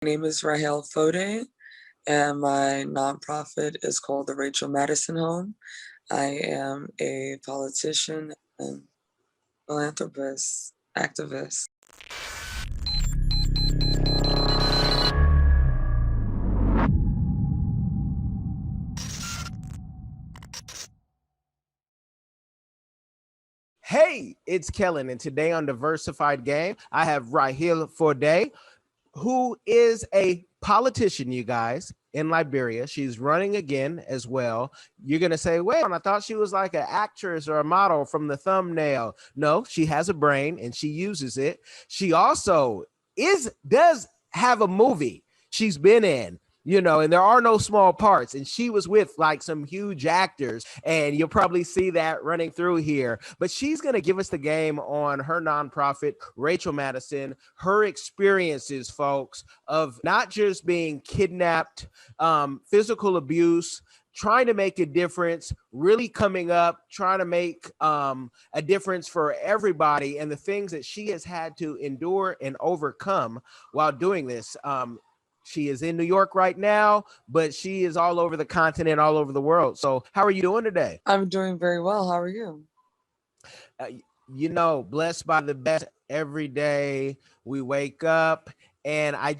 name is Rahaile Foday, and my nonprofit is called the Rachel Madison Home. I am a politician and philanthropist, activist. Hey, it's Kellen, and today on Diversified Game, I have Rahaile Foday, who is a politician, you guys, in Liberia. She's running again as well. You're going to say, wait, I thought she was like an actress or a model from the thumbnail. No, she has a brain and she uses it. She also does have a movie she's been in. And there are no small parts. And she was with like some huge actors, and you'll probably see that running through here. But she's going to give us the game on her nonprofit, Rachel Madison, her experiences, folks, of not just being kidnapped, physical abuse, trying to make a difference, really coming up, trying to make a difference for everybody, and the things that she has had to endure and overcome while doing this. She is in New York right now, but she is all over the continent, all over the world. So how are you doing today? I'm doing very well. How are you? Blessed by the best every day. We wake up, and I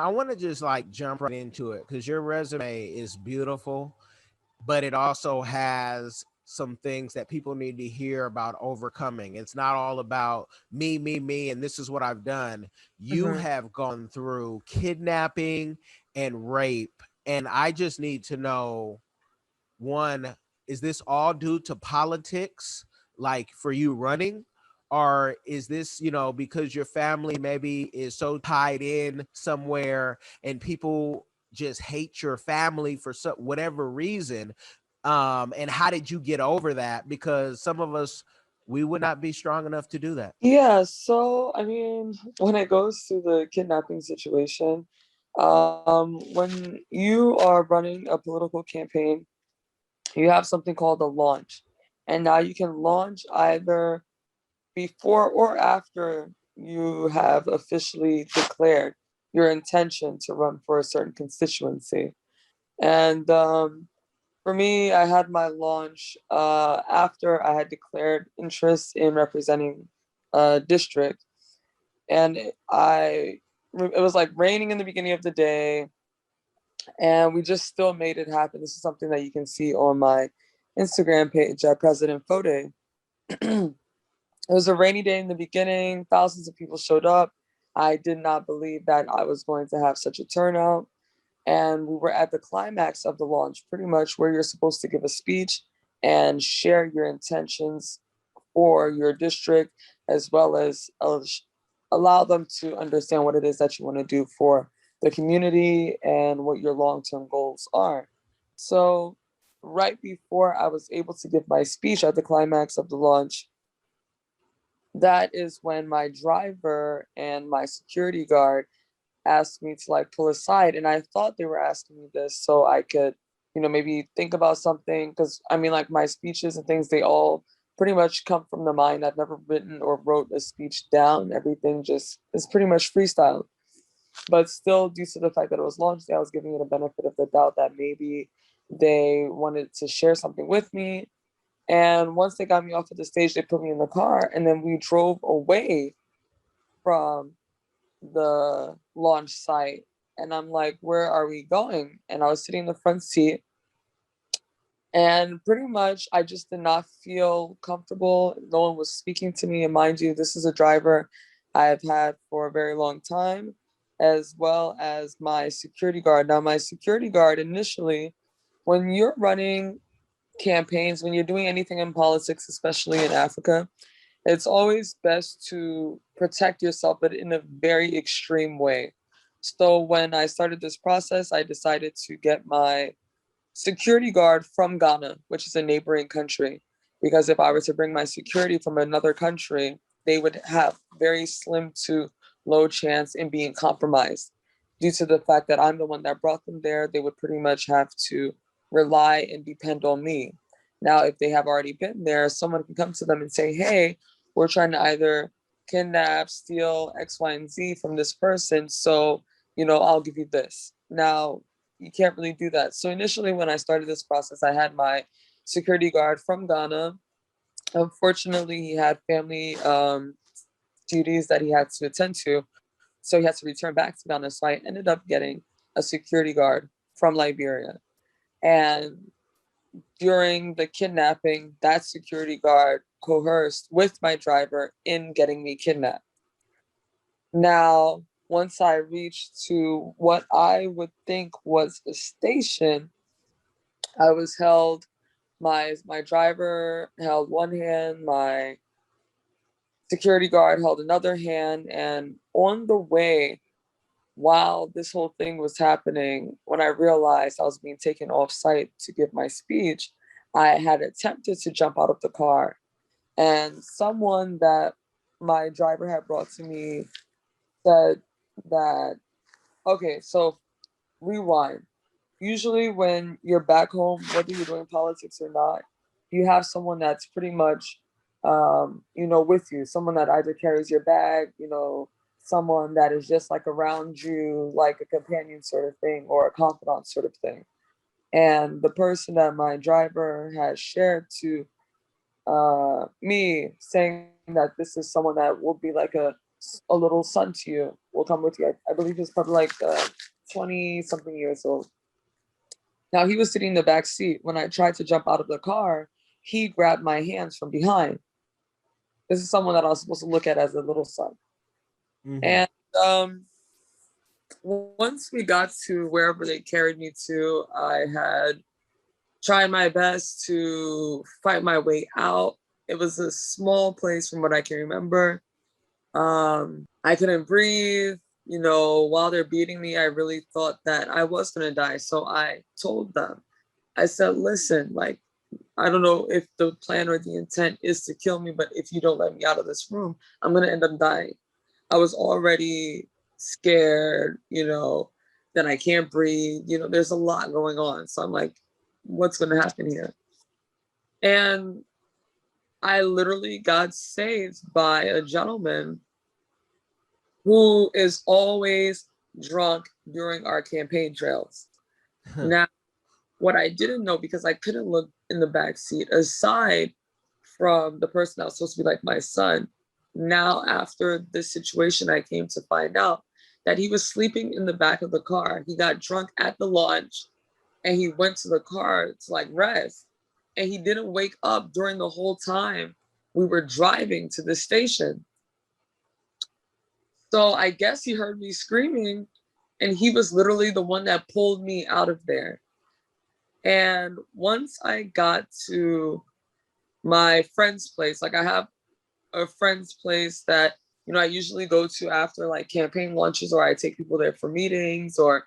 want to just like jump right into it because your resume is beautiful, but it also has some things that people need to hear about overcoming. It's not all about me, and this is what I've done. You Mhm. have gone through kidnapping and rape, and I just need to know, one, is this all due to politics, like for you running? Or is this, because your family maybe is so tied in somewhere and people just hate your family for whatever reason? And how did you get over that? Because some of us, we would not be strong enough to do that. Yeah, so I mean, when it goes to the kidnapping situation, when you are running a political campaign, you have something called a launch. And now you can launch either before or after you have officially declared your intention to run for a certain constituency. And for me, I had my launch after I had declared interest in representing a district, and it was like raining in the beginning of the day, and we just still made it happen. This is something that you can see on my Instagram page at President Foday. It was a rainy day in the beginning. Thousands of people showed up. I did not believe that I was going to have such a turnout. And we were at the climax of the launch, pretty much where you're supposed to give a speech and share your intentions for your district, as well as allow them to understand what it is that you want to do for the community and what your long term goals are. So, right before I was able to give my speech at the climax of the launch, that is when my driver and my security guard asked me to like pull aside, and I thought they were asking me this so I could, maybe think about something, because I mean, like, my speeches and things, they all pretty much come from the mind. I've never written or wrote a speech down. Everything just is pretty much freestyle. But still, due to the fact that it was launch day, I was giving it a benefit of the doubt that maybe they wanted to share something with me. And once they got me off of the stage, they put me in the car, and then we drove away from the launch site. And I'm like, where are we going? And I was sitting in the front seat, and pretty much I just did not feel comfortable. No one was speaking to me. And mind you, this is a driver I've had for a very long time, as well as my security guard. Now, my security guard initially, when you're running campaigns, when you're doing anything in politics, especially in Africa, it's always best to protect yourself, but in a very extreme way. So when I started this process, I decided to get my security guard from Ghana, which is a neighboring country, because if I were to bring my security from another country, they would have very slim to low chance in being compromised. Due to the fact that I'm the one that brought them there, they would pretty much have to rely and depend on me. Now, if they have already been there, someone can come to them and say, hey, we're trying to either kidnap, steal X, Y, and Z from this person. So I'll give you this. Now, you can't really do that. So initially, when I started this process, I had my security guard from Ghana. Unfortunately, he had family duties that he had to attend to. So he had to return back to Ghana. So I ended up getting a security guard from Liberia. And during the kidnapping, that security guard coerced with my driver in getting me kidnapped. Now, once I reached to what I would think was a station, I was held, my driver held one hand, my security guard held another hand, and on the way, while this whole thing was happening, when I realized I was being taken off site to give my speech, I had attempted to jump out of the car. And someone that my driver had brought to me said that, okay, so rewind. Usually, when you're back home, whether you're doing politics or not, you have someone that's pretty much, with you, someone that either carries your bag, someone that is just like around you, like a companion sort of thing or a confidant sort of thing. And the person that my driver has shared to me, saying that this is someone that will be like a little son to you, will come with you. I believe he's probably like 20 something years old. Now he was sitting in the back seat. When I tried to jump out of the car, he grabbed my hands from behind. This is someone that I was supposed to look at as a little son. Mm-hmm. And once we got to wherever they carried me to, I had tried my best to fight my way out. It was a small place from what I can remember. I couldn't breathe. While they're beating me, I really thought that I was going to die. So I told them, I said, listen, like, I don't know if the plan or the intent is to kill me, but if you don't let me out of this room, I'm going to end up dying. I was already scared, that I can't breathe. There's a lot going on. So I'm like, what's going to happen here? And I literally got saved by a gentleman who is always drunk during our campaign trails. Now, what I didn't know, because I couldn't look in the back seat, aside from the person that was supposed to be like my son, now after this situation, I came to find out that he was sleeping in the back of the car. He got drunk at the launch and he went to the car to like rest. And he didn't wake up during the whole time we were driving to the station. So I guess he heard me screaming, and he was literally the one that pulled me out of there. And once I got to my friend's place, like I have a friend's place that, I usually go to after like campaign lunches, or I take people there for meetings or,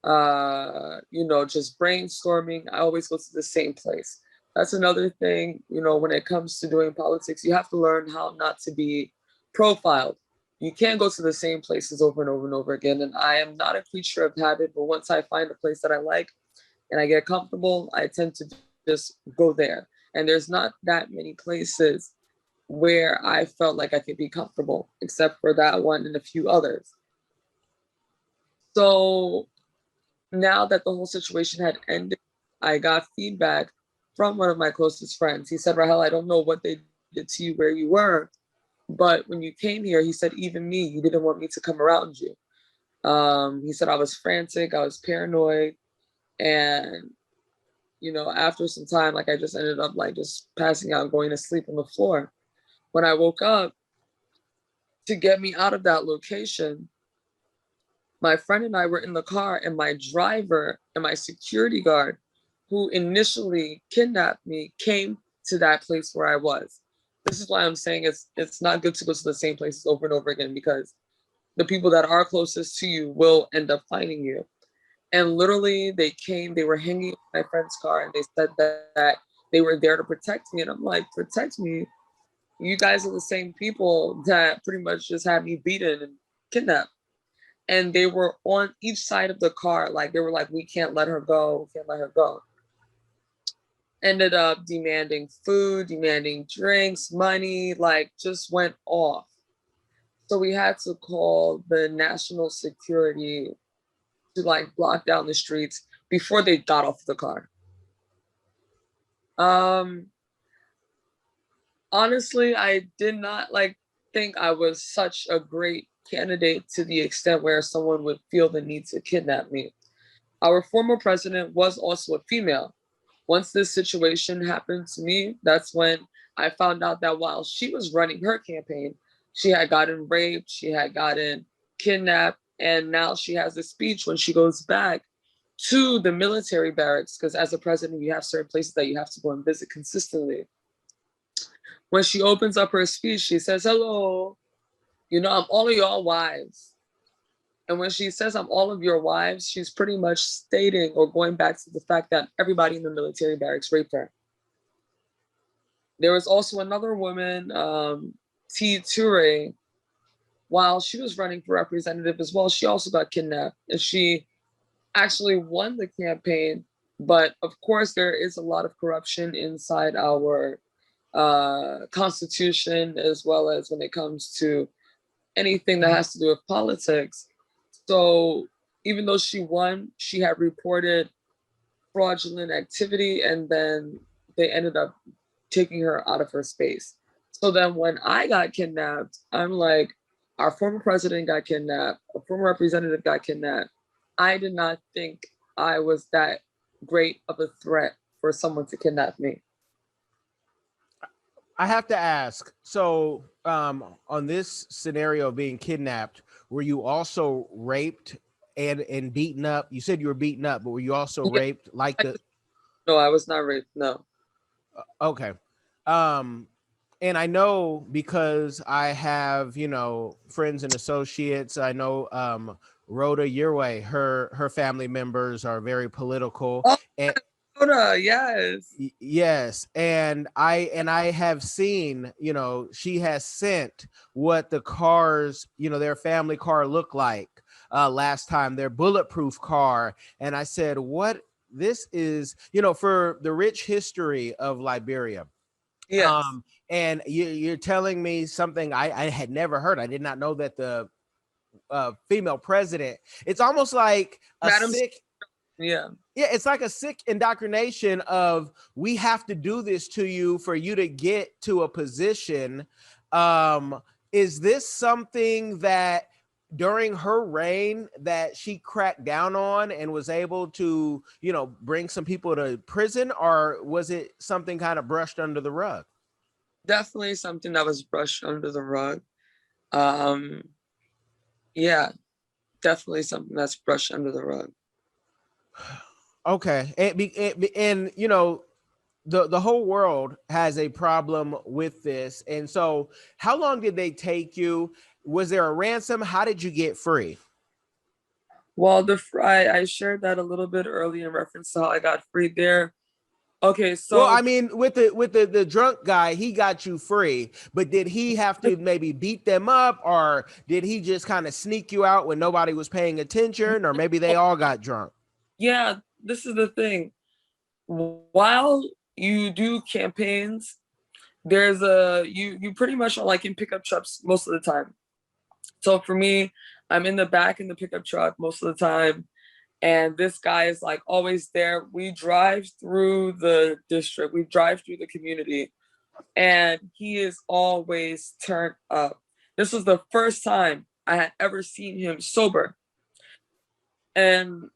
just brainstorming. I always go to the same place. That's another thing, when it comes to doing politics, you have to learn how not to be profiled. You can't go to the same places over and over and over again. And I am not a creature of habit, but once I find a place that I like and I get comfortable, I tend to just go there. And there's not that many places where I felt like I could be comfortable, except for that one and a few others. So now that the whole situation had ended, I got feedback from one of my closest friends. He said, Rahaile, I don't know what they did to you where you were, but when you came here, he said, even me, you didn't want me to come around you. He said I was frantic, I was paranoid, and after some time, like I just ended up like just passing out, going to sleep on the floor. When I woke up, to get me out of that location, my friend and I were in the car, and my driver and my security guard, who initially kidnapped me, came to that place where I was. This is why I'm saying it's not good to go to the same places over and over again, because the people that are closest to you will end up finding you. And literally they came, they were hanging in my friend's car, and they said that they were there to protect me. And I'm like, protect me? You guys are the same people that pretty much just had me beaten and kidnapped. And they were on each side of the car. Like they were like, we can't let her go. We can't let her go. Ended up demanding food, demanding drinks, money, like just went off. So we had to call the national security to like block down the streets before they got off the car. Um, Honestly, I did not like think I was such a great candidate to the extent where someone would feel the need to kidnap me. Our former president was also a female. Once this situation happened to me, that's when I found out that while she was running her campaign, she had gotten raped, she had gotten kidnapped, and now she has a speech when she goes back to the military barracks, because as a president, you have certain places that you have to go and visit consistently. When she opens up her speech, she says, "Hello, I'm all of y'all wives." And when she says I'm all of your wives, she's pretty much stating or going back to the fact that everybody in the military barracks raped her. There was also another woman, T. Ture, while she was running for representative as well, she also got kidnapped. And she actually won the campaign. But of course, there is a lot of corruption inside our constitution, as well as when it comes to anything that has to do with politics. So even though she won, she had reported fraudulent activity, and then they ended up taking her out of her space. So then when I got kidnapped, I'm like, our former president got kidnapped, a former representative got kidnapped. I did not think I was that great of a threat for someone to kidnap me. I have to ask, so on this scenario of being kidnapped, were you also raped and beaten up? You said you were beaten up, but were you also raped like the? No, I was not raped. No. Okay. And I know because I have, friends and associates. I know Rhoda Your her family members are very political. Oh, and Rhoda, yes. Yes, and I have seen, she has sent what the cars, their family car looked like last time, their bulletproof car, and I said, what this is, for the rich history of Liberia. Yes. And you're telling me something I had never heard. I did not know that the female president. It's almost like a Madam, sick. Yeah. Yeah, it's like a sick indoctrination of we have to do this to you for you to get to a position. Is this something that during her reign that she cracked down on and was able to, bring some people to prison, or was it something kind of brushed under the rug? Definitely something that was brushed under the rug. Um, yeah, definitely something that's brushed under the rug. Okay, and the whole world has a problem with this, and so how long did they take you? Was there a ransom? How did you get free? Well, I shared that a little bit early in reference to how I got free there. Okay, Well, I so mean, with the drunk guy, he got you free, but did he have to maybe beat them up, or did he just kind of sneak you out when nobody was paying attention, or maybe they all got drunk? yeah, this is the thing. While you do campaigns, there's you pretty much are like in pickup trucks most of the time. So for me, I'm in the back in the pickup truck most of the time. And this guy is like always there. We drive through the district, we drive through the community, and he is always turned up. This was the first time I had ever seen him sober. And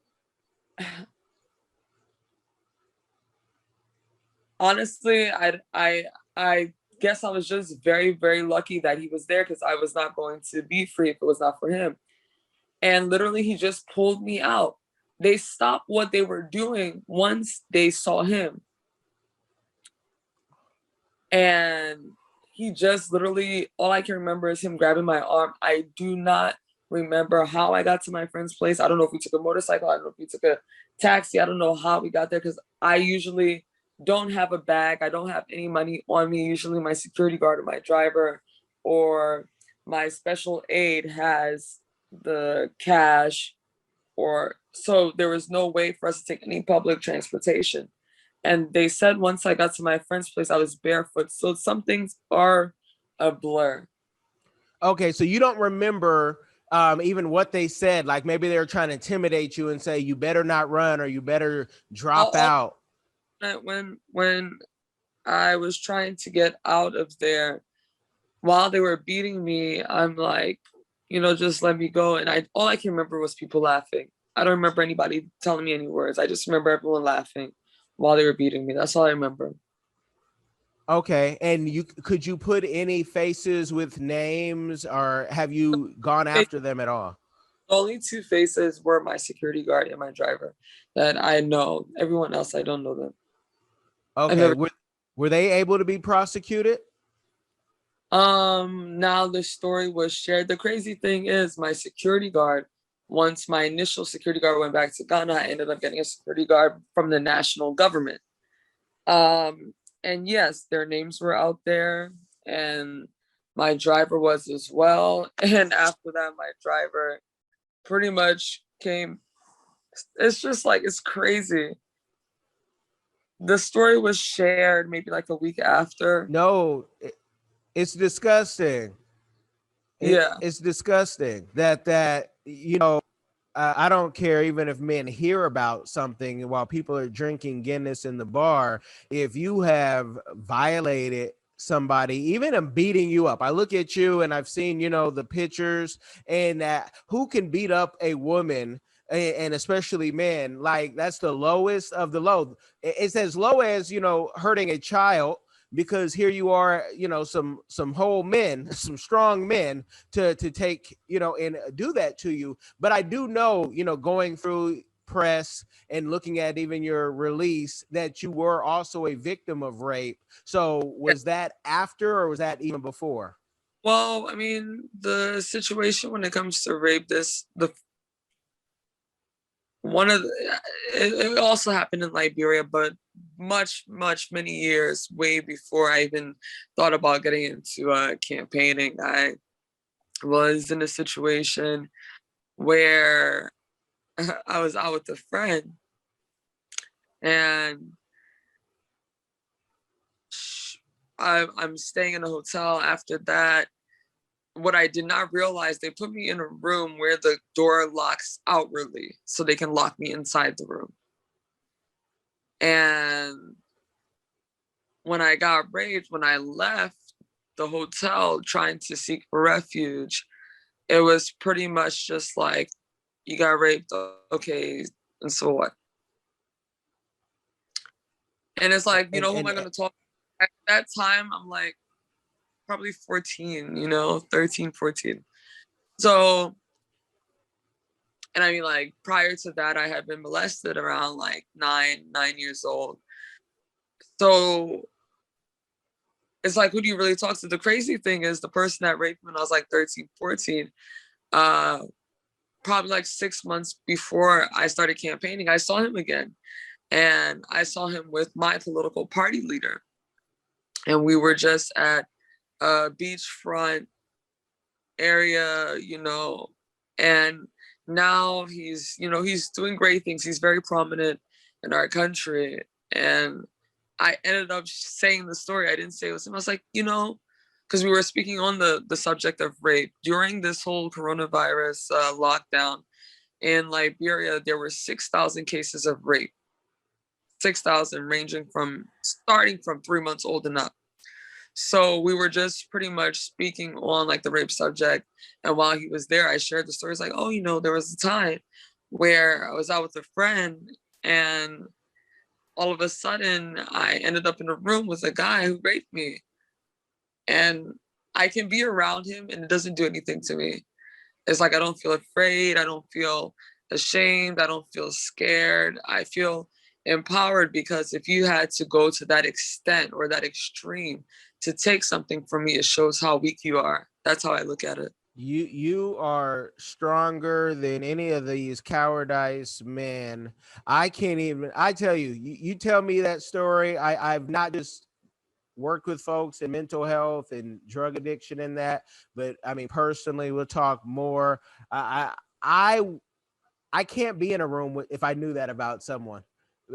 honestly, I guess I was just very, very lucky that he was there, because I was not going to be free if it was not for him. And literally, he just pulled me out. They stopped what they were doing once they saw him. And he just literally, all I can remember is him grabbing my arm. I do not remember how I got to my friend's place. I don't know if we took a motorcycle. I don't know if we took a taxi. I don't know how we got there, because I usually don't have a bag. I don't have any money on me. Usually my security guard or my driver or my special aid has the cash, or so there was no way for us to take any public transportation. And they said once I got to my friend's place, I was barefoot. So some things are a blur. Okay, so you don't remember even what they said, like maybe they were trying to intimidate you and say you better not run or you better drop All out. when I was trying to get out of there, while they were beating me, I'm like, just let me go. And all I can remember was people laughing. I don't remember anybody telling me any words. I just remember everyone laughing while they were beating me. That's all I remember. Okay, and could you put any faces with names, or have you gone after them at all? The only two faces were my security guard and my driver that I know. Everyone else, I don't know them. I've Okay, never. were they able to be prosecuted? Now the story was shared. The crazy thing is my security guard, once my initial security guard went back to Ghana, I ended up getting a security guard from the national government. And yes, their names were out there, and my driver was as well. And after that, my driver pretty much came. It's just like, it's crazy. The story was shared maybe like a week after. No, it's disgusting. Yeah. It's disgusting that I don't care even if men hear about something while people are drinking Guinness in the bar. If you have violated somebody, even them beating you up, I look at you and I've seen, the pictures, and who can beat up a woman, and especially men, like that's the lowest of the low. It's as low as, hurting a child, because here you are, some whole men, some strong men to take, and do that to you. But I do know, going through press and looking at even your release, that you were also a victim of rape. So was that after, or was that even before? Well, I mean, the situation when it comes to rape, the one of the, it also happened in Liberia, but many years way before I even thought about getting into campaigning. I was in a situation where I was out with a friend, and I'm staying in a hotel. After that, what I did not realize, they put me in a room where the door locks outwardly, so they can lock me inside the room. And when I got raped, when I left the hotel trying to seek for refuge, it was pretty much just like, you got raped, okay, and so what? And it's like, who am I going to talk to? At that time, I'm like probably 14, 13, 14. So, and I mean, like, prior to that, I had been molested around like 9 years old. So it's like, who do you really talk to? The crazy thing is, the person that raped me when I was like 13, 14, probably like 6 months before I started campaigning, I saw him again. And I saw him with my political party leader. And we were just at a beachfront area, and now he's doing great things. He's very prominent in our country. And I ended up saying the story. I didn't say it was him. I was like, because we were speaking on the subject of rape during this whole coronavirus lockdown in Liberia. There were 6,000 cases of rape, 6,000, starting from 3 months old and up. So we were just pretty much speaking on like the rape subject. And while he was there, I shared the stories like, oh, there was a time where I was out with a friend, and all of a sudden I ended up in a room with a guy who raped me. And I can be around him and it doesn't do anything to me. It's like, I don't feel afraid. I don't feel ashamed. I don't feel scared. I feel empowered, because if you had to go to that extent or that extreme to take something from me, it shows how weak you are. That's how I look at it. You are stronger than any of these cowardice men. I can't even, I tell you, you tell me that story. I've not just worked with folks in mental health and drug addiction and that, but I mean, personally, we'll talk more. I I can't be in a room if I knew that about someone.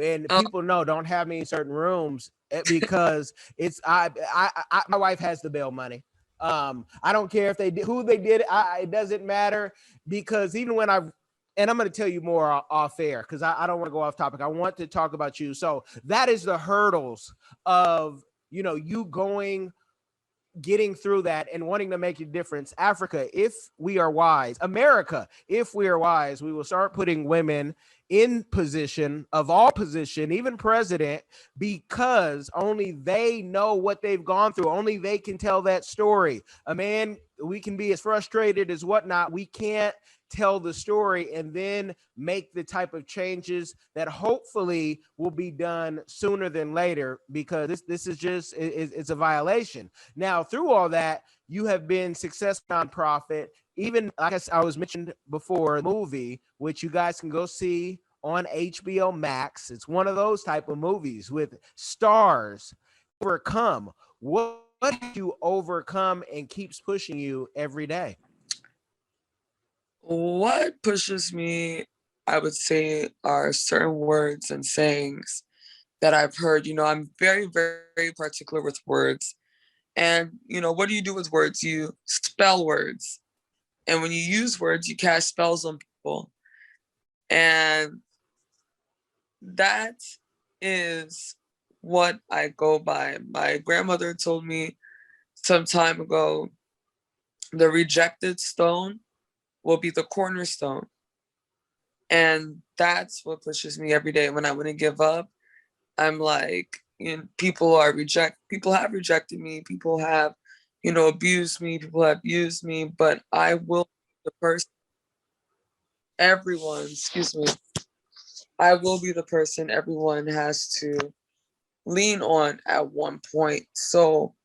And people know, don't have me in certain rooms because it's my wife has the bail money. I don't care if they did who they did. It doesn't matter, because even when and I'm going to tell you more off air, because I don't want to go off topic. I want to talk about you. So that is the hurdles of, you getting through that and wanting to make a difference. Africa, if we are wise, America, if we are wise, we will start putting women in position of all position, even president, because only they know what they've gone through. Only they can tell that story. A man, we can be as frustrated as whatnot. We can't tell the story and then make the type of changes that hopefully will be done sooner than later, because this is just, it's a violation. Now, through all that, you have been successful nonprofit, even like I was mentioned before, a movie, which you guys can go see on HBO Max. It's one of those type of movies with stars. Overcome. What do you overcome and keeps pushing you every day? What pushes me, I would say, are certain words and sayings that I've heard. I'm very, very particular with words. And, what do you do with words? You spell words. And when you use words, you cast spells on people. And that is what I go by. My grandmother told me some time ago, the rejected stone will be the cornerstone. And that's what pushes me every day. When I want to give up, I'm like, people have rejected me, people have, abused me, people have used me, but I will be the person, everyone, excuse me, I will be the person everyone has to lean on at one point. So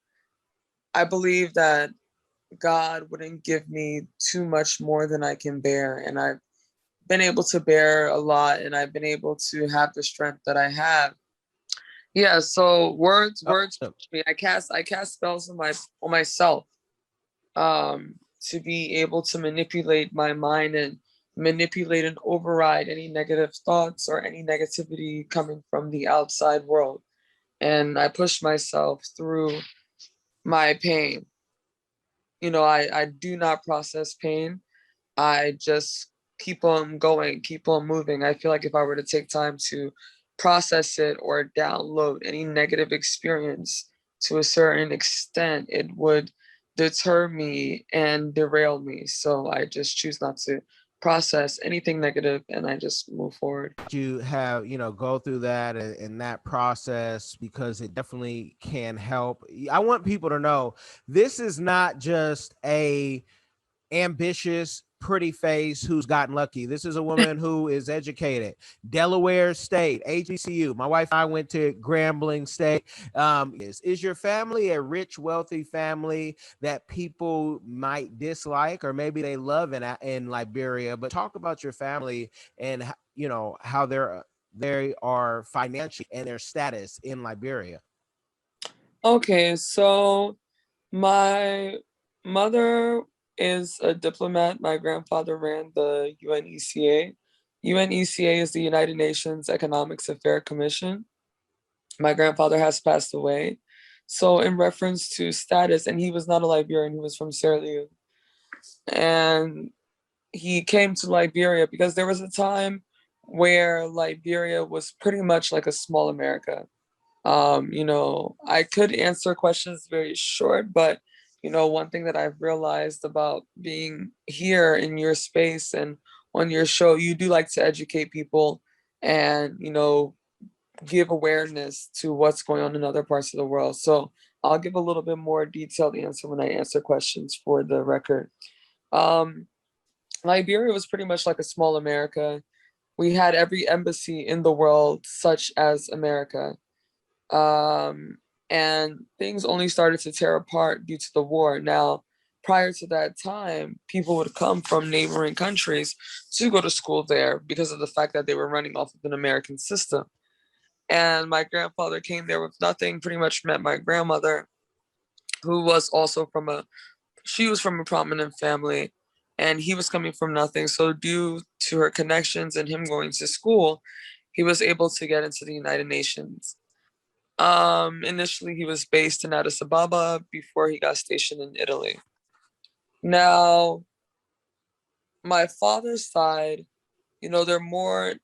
I believe that God wouldn't give me too much more than I can bear. And I've been able to bear a lot, and I've been able to have the strength that I have. Yeah, so words push me. I cast spells on myself, to be able to manipulate my mind and manipulate and override any negative thoughts or any negativity coming from the outside world. And I push myself through my pain. I do not process pain. I just keep on going, keep on moving. I feel like if I were to take time to process it or download any negative experience to a certain extent, it would deter me and derail me. So I just choose not to process anything negative, and I just move forward. You have, go through that and that process, because it definitely can help. I want people to know this is not just a ambitious, pretty face who's gotten lucky. This is a woman who is educated. Delaware State, HBCU. My wife and I went to Grambling State. Is your family a rich, wealthy family that people might dislike, or maybe they love in Liberia? But talk about your family and how they are financially and their status in Liberia. Okay, so my mother is a diplomat. My grandfather ran the UNECA. UNECA is the United Nations Economics Affairs Commission. My grandfather has passed away. So in reference to status, and he was not a Liberian, he was from Sierra Leone. And he came to Liberia because there was a time where Liberia was pretty much like a small America. I could answer questions very short, but one thing that I've realized about being here in your space and on your show, you do like to educate people and, give awareness to what's going on in other parts of the world. So I'll give a little bit more detailed answer when I answer questions for the record. Um, Liberia was pretty much like a small America. We had every embassy in the world, such as America. And things only started to tear apart due to the war. Now, prior to that time, people would come from neighboring countries to go to school there because of the fact that they were running off of an American system. And my grandfather came there with nothing, pretty much met my grandmother, who was also she was from a prominent family, and he was coming from nothing. So due to her connections and him going to school, he was able to get into the United Nations. Initially, he was based in Addis Ababa before he got stationed in Italy. Now, my father's side, they're more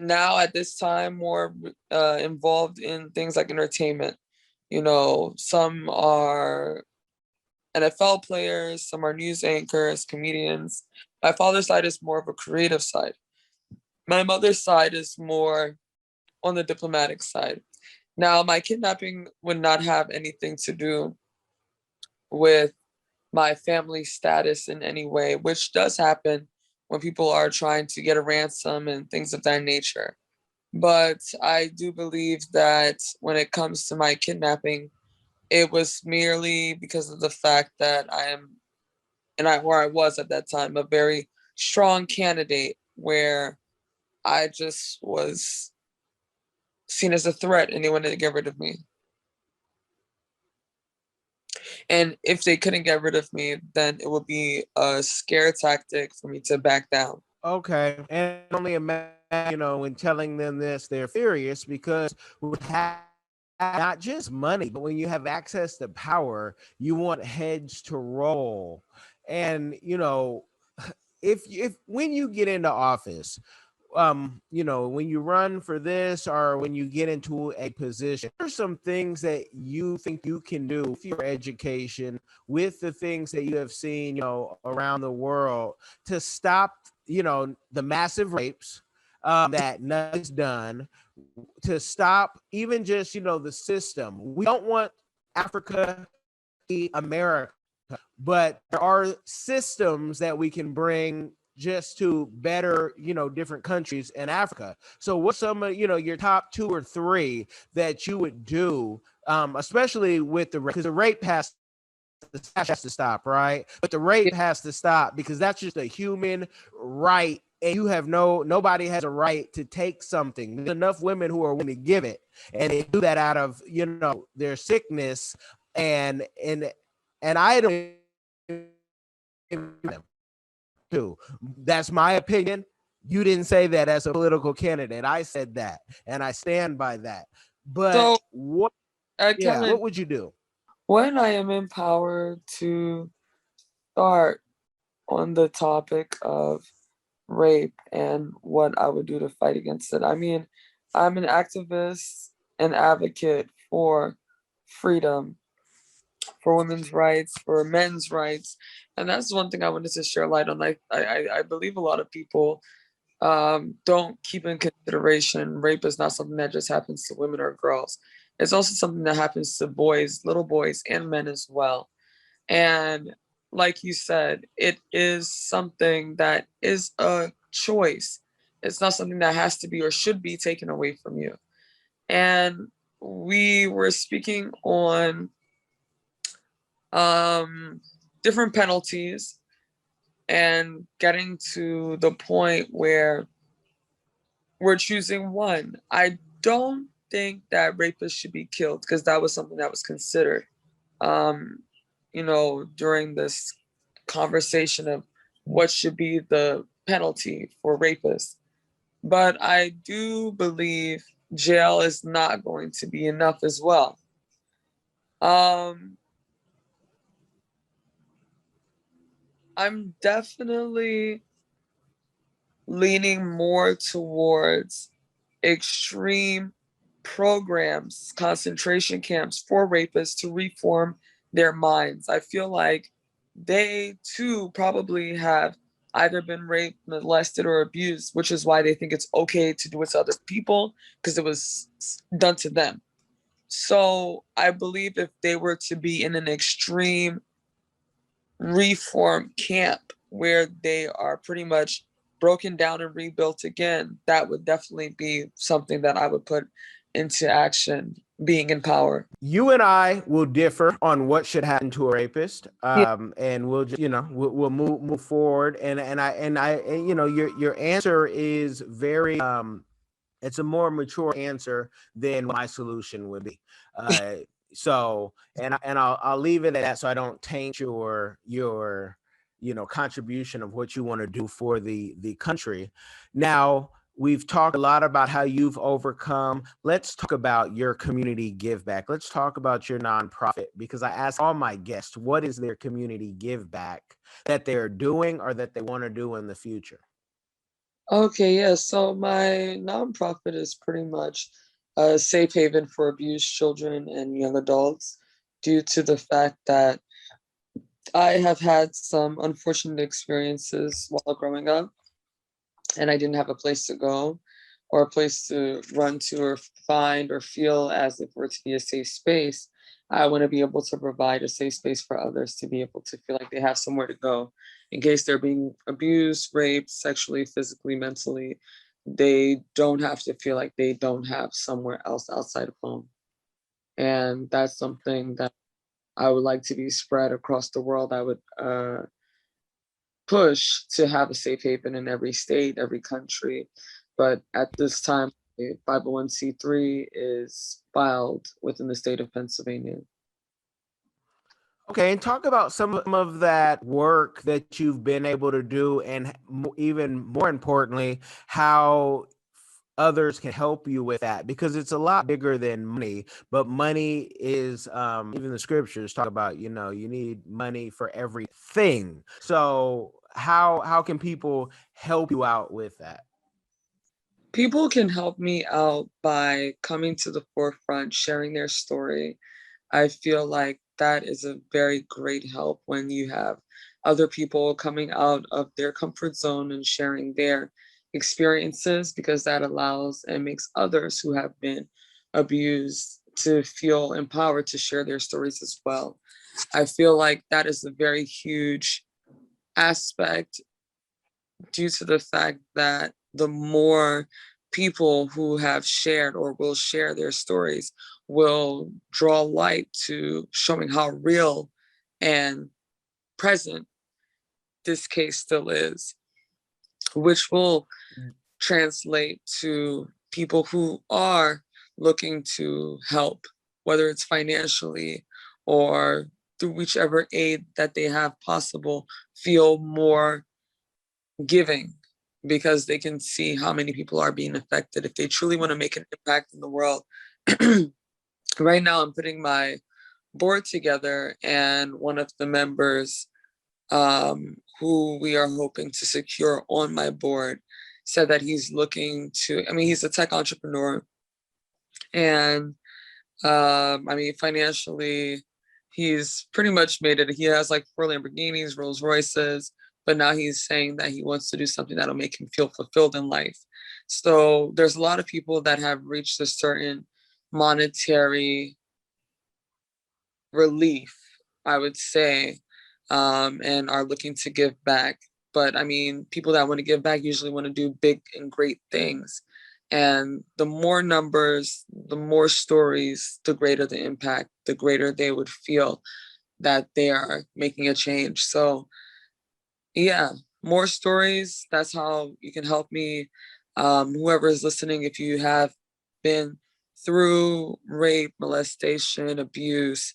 now at this time more involved in things like entertainment. Some are NFL players, some are news anchors, comedians. My father's side is more of a creative side. My mother's side is more on the diplomatic side. Now, my kidnapping would not have anything to do with my family status in any way, which does happen when people are trying to get a ransom and things of that nature. But I do believe that when it comes to my kidnapping, it was merely because of the fact that I am, where I was at that time, a very strong candidate where I just was seen as a threat and they wanted to get rid of me. And if they couldn't get rid of me, then it would be a scare tactic for me to back down. Okay, and only imagine, when telling them this, they're furious because we have not just money, but when you have access to power, you want heads to roll. And if when you get into office, when you run for this or when you get into a position, there's some things that you think you can do with your education, with the things that you have seen, around the world to stop, the massive rapes that nothing's done, to stop even just, the system. We don't want Africa to be America, but there are systems that we can bring just to better, different countries in Africa. So what's some of, your top 2 or 3 that you would do, especially with the rape, because the rape has to stop, right? But the rape has to stop because that's just a human right. And you have nobody has a right to take something. There's enough women who are willing to give it, and they do that out of, their sickness, and I don't too. That's my opinion. You didn't say that as a political candidate. I said that, and I stand by that. But So, what Kellen, would you do? when I am empowered to start on the topic of rape and what I would do to fight against it, I mean, I'm an activist and advocate for freedom, for women's rights, for men's rights, and that's one thing I wanted to share light on. I believe a lot of people don't keep in consideration rape is not something that just happens to women or girls. It's also something that happens to boys, little boys, and men as well. And like you said, it is something that is a choice. It's not something that has to be or should be taken away from you. And we were speaking on um, different penalties and getting to the point where we're choosing one. I don't think that rapists should be killed because that was something that was considered, um, during this conversation of what should be the penalty for rapists. But I do believe jail is not going to be enough as well. Um, I'm definitely leaning more towards extreme programs, concentration camps for rapists to reform their minds. I feel like they too probably have either been raped, molested, or abused, which is why they think it's okay to do it to other people because it was done to them. So I believe if they were to be in an extreme reform camp where they are pretty much broken down and rebuilt again, that would definitely be something that I would put into action being in power. You and I will differ on what should happen to a rapist, Yeah. and we'll just, we'll move forward. And your answer is very it's a more mature answer than my solution would be. So, and I'll leave it at that so I don't taint your contribution of what you want to do for the country. Now, We've talked a lot about how you've overcome. Let's talk about your community give back. Let's talk about your nonprofit, because I ask all my guests, what is their community give back that they're doing or that they want to do in the future? Okay, yeah. So my nonprofit is pretty much a safe haven for abused children and young adults due to the fact that I have had some unfortunate experiences while growing up, and I didn't have a place to go or a place to run to or find or feel as if we're to be a safe space. I want to be able to provide a safe space for others to be able to feel like they have somewhere to go in case they're being abused, raped, sexually, physically, mentally. They don't have to feel like they don't have somewhere else outside of home. And that's something that I would like to be spread across the world. I would push to have a safe haven in every state, every country. But at this time, a 501c3 is filed within the state of Pennsylvania. Okay, and talk about some of that work that you've been able to do, and even more importantly, how others can help you with that, because it's a lot bigger than money. But money is, even the scriptures talk about, you need money for everything. So how can people help you out with that? People can help me out by coming to the forefront, sharing their story. I feel like that is a very great help when you have other people coming out of their comfort zone and sharing their experiences, because that allows and makes others who have been abused to feel empowered to share their stories as well. I feel like that is a very huge aspect due to the fact that the more people who have shared or will share their stories will draw light to showing how real and present this case still is, which will translate to people who are looking to help, whether it's financially or through whichever aid that they have possible, feel more giving, because they can see how many people are being affected if they truly want to make an impact in the world. Right now, I'm putting my board together, and one of the members who we are hoping to secure on my board said that he's looking to, I mean, he's a tech entrepreneur, and I mean, financially, he's pretty much made it. He has like 4 Lamborghinis, Rolls Royces, but now he's saying that he wants to do something that'll make him feel fulfilled in life. So there's a lot of people that have reached a certain monetary relief, I would say, and are looking to give back. But I mean, people that want to give back usually want to do big and great things. And the more numbers, the more stories, the greater the impact, the greater they would feel that they are making a change. So, yeah, more stories. That's how you can help me. Whoever is listening, if you have been through rape, molestation, abuse,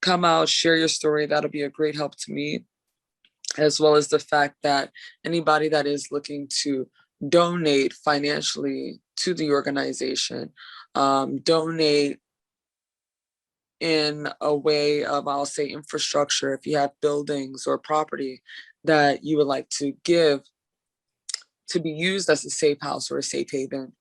come out, share your story. That'll be a great help to me, as well as the fact that anybody that is looking to donate financially to the organization, donate in a way of, I'll say, infrastructure. If you have buildings or property that you would like to give to be used as a safe house or a safe haven,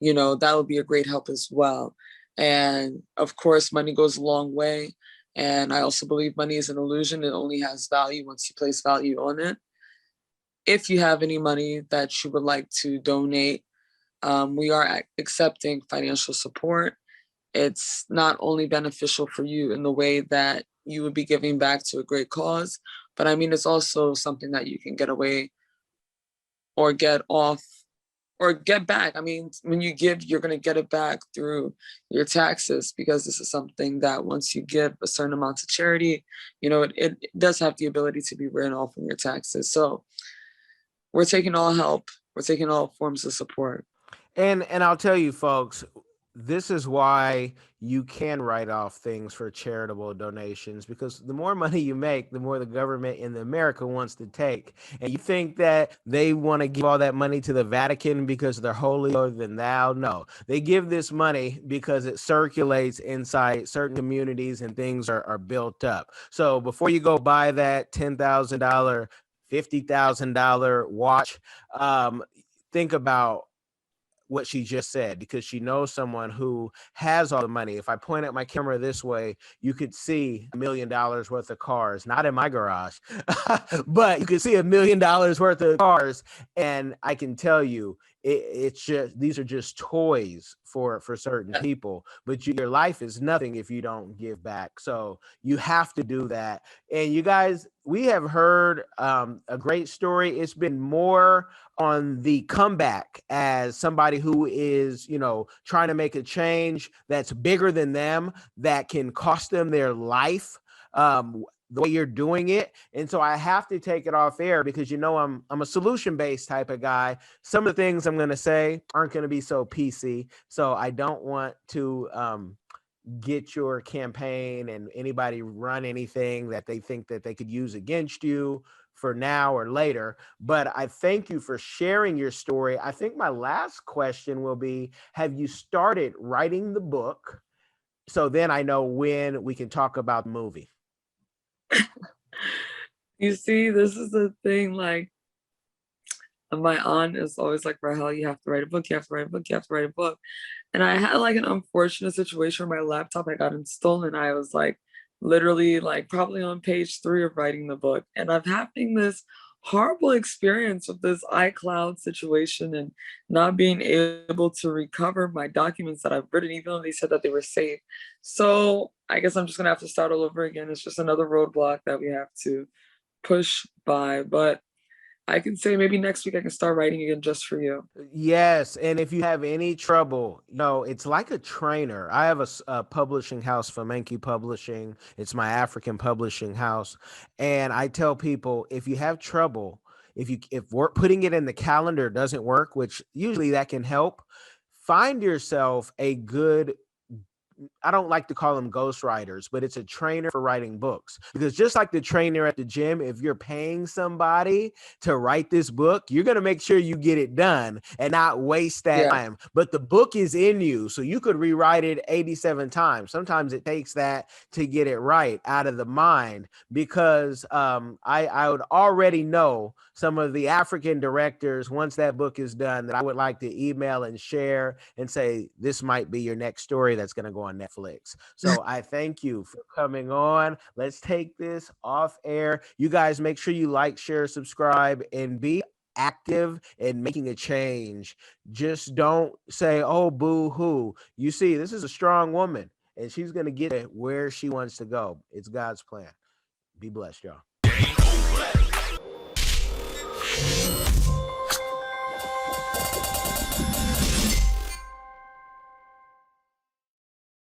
that would be a great help as well. And of course, money goes a long way. And I also believe money is an illusion. It only has value once you place value on it. If you have any money that you would like to donate, we are accepting financial support. It's not only beneficial for you in the way that you would be giving back to a great cause, but I mean, it's also something that you can get away or get off or get back. I mean, when you give, you're going to get it back through your taxes, because this is something that once you give a certain amount to charity, it does have the ability to be written off from your taxes. So we're taking all help. We're taking all forms of support. And I'll tell you, folks, this is why you can write off things for charitable donations, because the more money you make, the more the government in America wants to take. And you think that they want to give all that money to the Vatican because they're holier than thou? No, they give this money because it circulates inside certain communities and things are built up. So before you go buy that $10,000, $50,000 watch, think about what she just said, because she knows someone who has all the money. If I point at my camera this way, you could see $1 million worth of cars, not in my garage, but you could see $1 million worth of cars. And I can tell you, it's just, these are just toys for certain people, but your life is nothing if you don't give back. So you have to do that. And you guys, we have heard a great story. It's been more on the comeback as somebody who is, trying to make a change that's bigger than them, that can cost them their life, the way you're doing it. And so I have to take it off air because, I'm a solution-based type of guy. Some of the things I'm going to say aren't going to be so PC. So I don't want to get your campaign and anybody run anything that they think that they could use against you for now or later. But I thank you for sharing your story. I think my last question will be, have you started writing the book? So then I know when we can talk about the movie. You see, this is the thing, like, my aunt is always like, Rahaile, you have to write a book, you have to write a book, you have to write a book. And I had like an unfortunate situation where my laptop had gotten stolen. I was like literally like probably on page 3 of writing the book. And I'm having this horrible experience with this iCloud situation and not being able to recover my documents that I've written, even though they said that they were safe. So I guess I'm just gonna have to start all over again. It's just another roadblock that we have to push by. But I can say maybe next week I can start writing again just for you. Yes. And if you have any trouble, it's like a trainer. I have a publishing house, Fomenki Publishing. It's my African publishing house. And I tell people, if you have trouble, if we're putting it in the calendar doesn't work, which usually that can help, find yourself a good, I don't like to call them ghostwriters, but it's a trainer for writing books. Because just like the trainer at the gym, if you're paying somebody to write this book, you're going to make sure you get it done and not waste that time. But the book is in you, so you could rewrite it 87 times. Sometimes it takes that to get it right out of the mind, because I would already know some of the African directors, once that book is done, that I would like to email and share and say, this might be your next story that's going to go on Netflix. So I thank you for coming on. Let's take this off air. You guys make sure you like, share, subscribe, and be active in making a change. Just don't say, oh, boo hoo. You see, this is a strong woman and she's going to get it where she wants to go. It's God's plan. Be blessed, y'all.